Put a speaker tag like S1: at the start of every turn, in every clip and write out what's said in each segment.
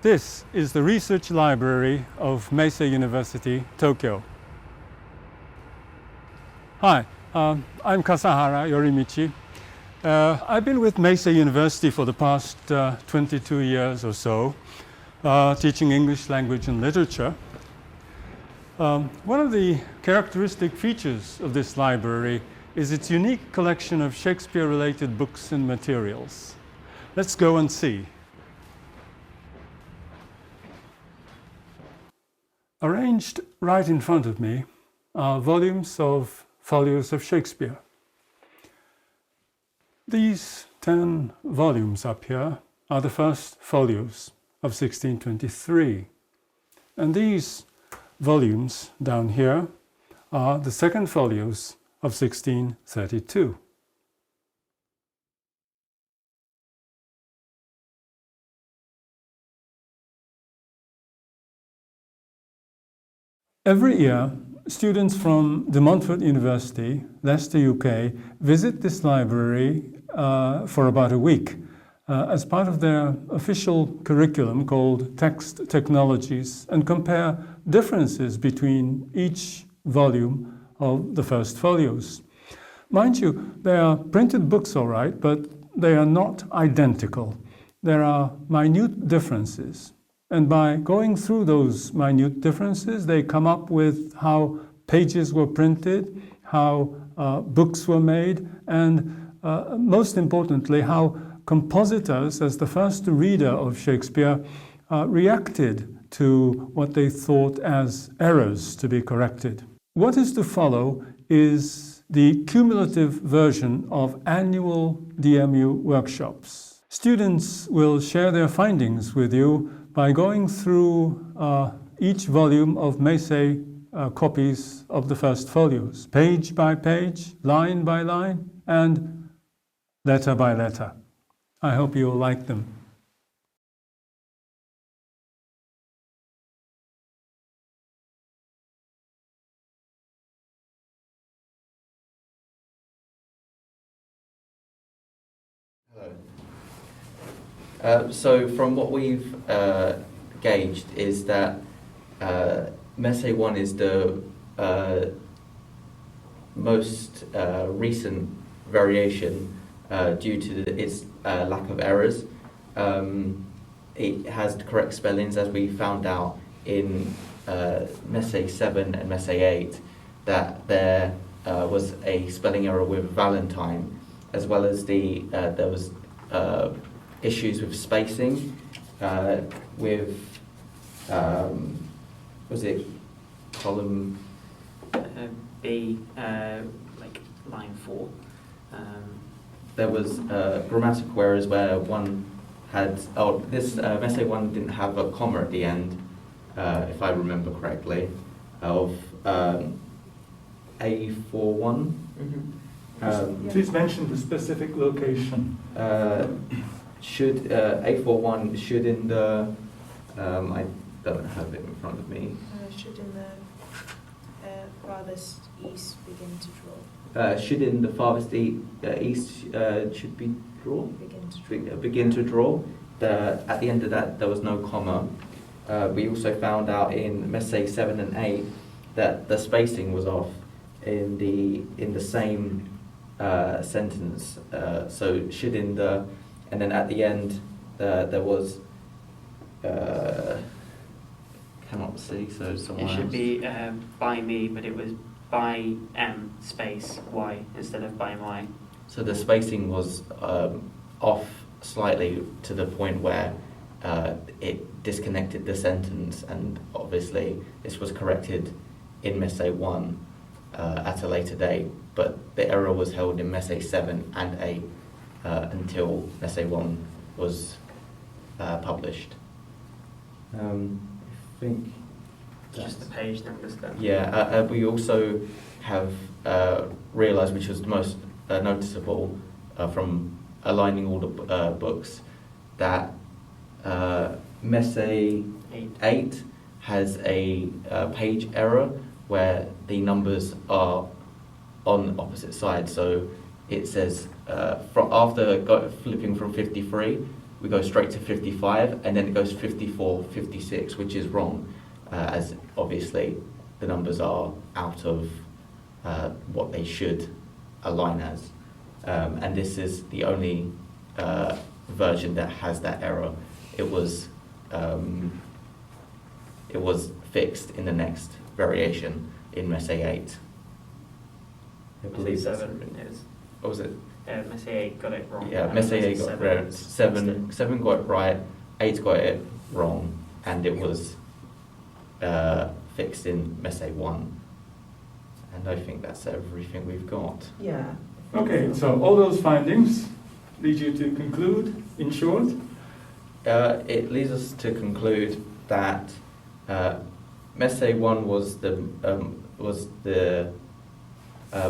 S1: This is the research library of Meisei University, Tokyo. Hi, I'm Kasahara Yorimichi. I've been with Meisei University for the past 22 years or so, teaching English language and literature. One of the characteristic features of this library is its unique collection of Shakespeare-related books and materials. Let's go and see. Arranged right in front of me are volumes of folios of Shakespeare. These 10 volumes up here are the first folios of 1623. And these volumes down here are the second folios of 1632. Every year, students from De Montfort University, Leicester, UK, visit this library for about a week as part of their official curriculum called Text Technologies, and compare differences between each volume of the first folios. Mind you, they are printed books, all right, but they are not identical. There are minute differences. And by going through those minute differences, they come up with how pages were printed, how books were made, and most importantly, how compositors, as the first reader of Shakespeare, reacted to what they thought as errors to be corrected. What is to follow is the cumulative version of annual DMU workshops. Students will share their findings with you by going through each volume of Meisei copies of the first folios, page by page, line by line, and letter by letter. I hope you'll like them.
S2: So from what we've gauged is that Meisei 1 is the most recent variation due to its lack of errors. It has the correct spellings, as we found out in Meisei 7 and Meisei 8, that there was a spelling error with Valentine, as well as there was issues with spacing, with was it column
S3: B, like line 4.
S2: There was grammatical errors where one had this Meisei 1 didn't have a comma at the end, if I remember correctly, of A41.
S3: Mm-hmm.
S4: Please mention the specific location.
S2: Should A41 should in the I don't have it in front of me.
S5: Should in the farthest east begin to draw.
S2: Should in the farthest east should be draw. Begin to draw. At the end of that there was no comma. We also found out in Meisei 7 and 8 that the spacing was off in the same sentence. So should in the, and then at the end there was cannot see, so someone
S3: It should
S2: else.
S3: be by me, but it was by M space Y instead of by my.
S2: So the spacing was off slightly to the point where it disconnected the sentence, and obviously this was corrected in Meisei 1 at a later date, but the error was held in Meisei 7 and 8 until Meisei 1 was published. I think
S3: Just the page numbers then.
S2: yeah, we also have realised, which was the most noticeable from aligning all the books, that Meisei 8 has a page error where the numbers are on opposite sides. So it says after flipping from 53, we go straight to 55, and then it goes 54, 56, which is wrong, as obviously the numbers are out of what they should align as. And this is the only version that has that error. It was fixed in the next variation in Messe 8. I believe that's
S3: is.
S2: what was it?
S3: Messe 8 got it wrong.
S2: Yeah, Messe 8 got it right. Seven got it right. 8 got it wrong, and it was fixed in Messe 1. And I think that's everything we've got.
S6: Yeah.
S1: Okay, so all those findings lead you to conclude, in short?
S2: It leads us to conclude that Messe 1 was the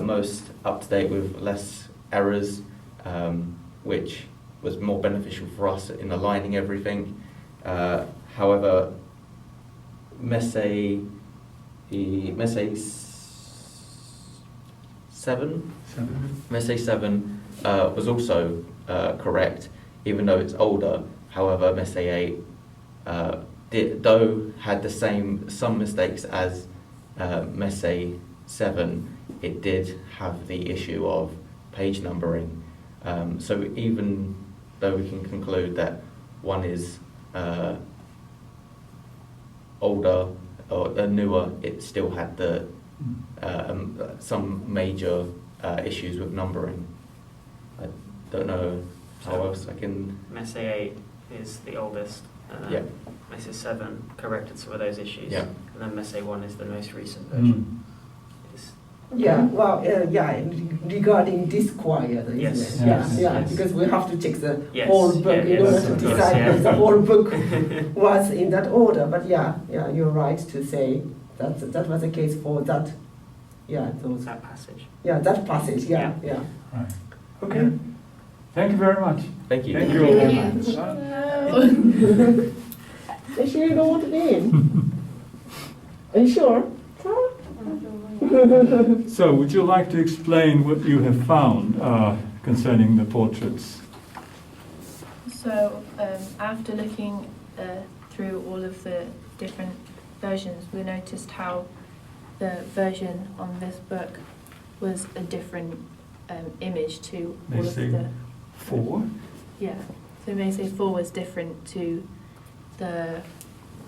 S2: most up to date with less errors, which was more beneficial for us in aligning everything. However, Messe 7 was also correct, even though it's older. However, Messe 8 though had some mistakes as Messe 7, it did have the issue of page numbering. So even though we can conclude that one is older or newer, it still had some major issues with numbering. I don't know how else I can...
S3: Messe 8 is the oldest.
S2: Yeah.
S3: Messe 7 corrected some of those issues.
S2: Yeah.
S3: And then Messe 1 is the most recent version. It's-
S6: Yeah, well, regarding this choir, isn't
S3: Yes,
S6: it?
S1: yes,
S3: yes.
S6: Because we have to check the
S3: Yes,
S6: whole book
S3: yeah,
S6: in order
S3: yes,
S6: to
S3: of course,
S6: decide
S3: yeah.
S6: if the whole book was in that order. But yeah, you're right to say that was the case for that. Yeah, those.
S3: that passage.
S6: Yeah, that passage. Yeah.
S1: Right. Okay. Thank you very much.
S2: Thank you.
S1: Thank you all very much.
S6: They sure you don't want to be in? Are you sure?
S1: So, would you like to explain what you have found concerning the portraits?
S7: So, after looking through all of the different versions, we noticed how the version on this book was a different image to
S1: They
S7: all of
S1: say
S7: the...
S1: 4.
S7: Yeah, so Messe 4 was different to the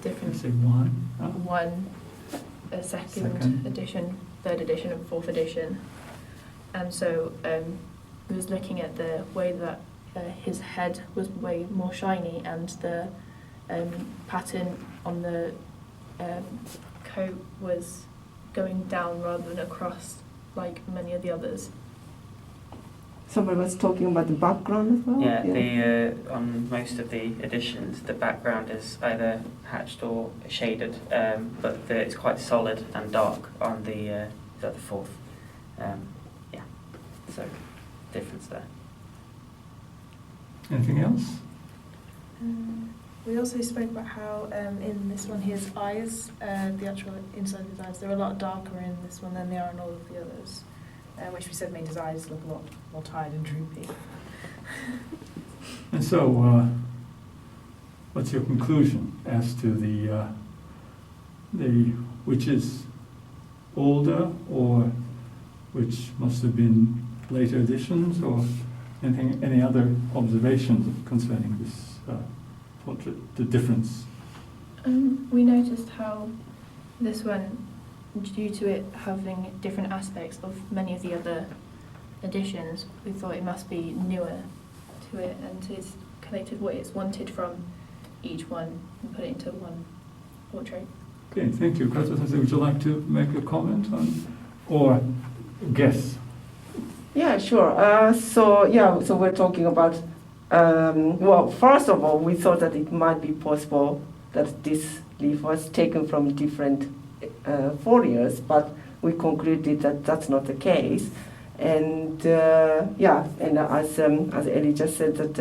S1: They
S7: different
S1: say 1.
S7: one, a second
S1: Second.
S7: edition, third edition, and fourth edition. And so we was looking at the way that his head was way more shiny, and the pattern on the coat was going down rather than across like many of the others.
S6: Somebody was talking about the background as well.
S3: Yeah, on most of the editions, the background is either hatched or shaded, but it's quite solid and dark on the fourth. Yeah, so difference there.
S1: Anything else?
S5: We also spoke about how in this one his eyes, the actual inside of his eyes, they're a lot darker in this one than they are in all of the others, which we said made his eyes look a lot more tired and droopy.
S1: And so, what's your conclusion as to the which is older, or which must have been later editions, or any other observations concerning this portrait, the difference?
S7: We noticed how this one, due to it having different aspects of many of the other editions, we thought it must be newer to it, and it's collected what it's wanted from each one and put it into one portrait.
S1: Okay, thank you. Katsusan, would you like to make a comment on, or guess?
S6: Yeah, sure. So we're talking about, well, first of all, we thought that it might be possible that this leaf was taken from different folios, but we concluded that that's not the case. And and as Ellie just said, that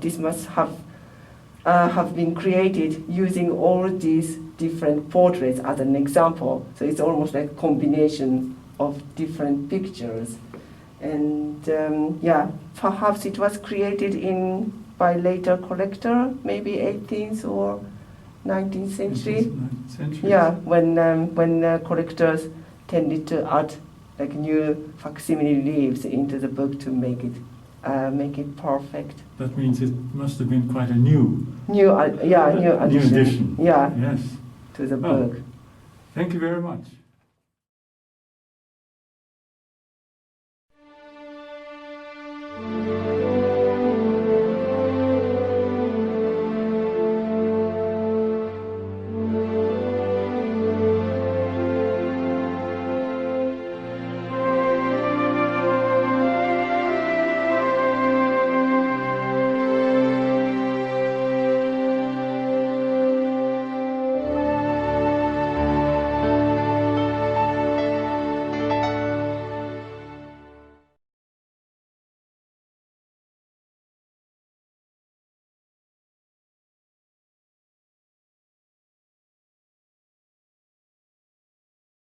S6: this must have been created using all these different portraits as an example. So it's almost like a combination of different pictures. And perhaps it was created in by later collector, maybe 18th or 19th century. Yeah, when collectors tended to add like new facsimile leaves into the book to make it perfect.
S4: That means it must have been quite a new
S6: New addition.
S4: edition.
S6: Yeah,
S4: Yes.
S6: to the
S4: Oh.
S6: book.
S4: Thank you very much.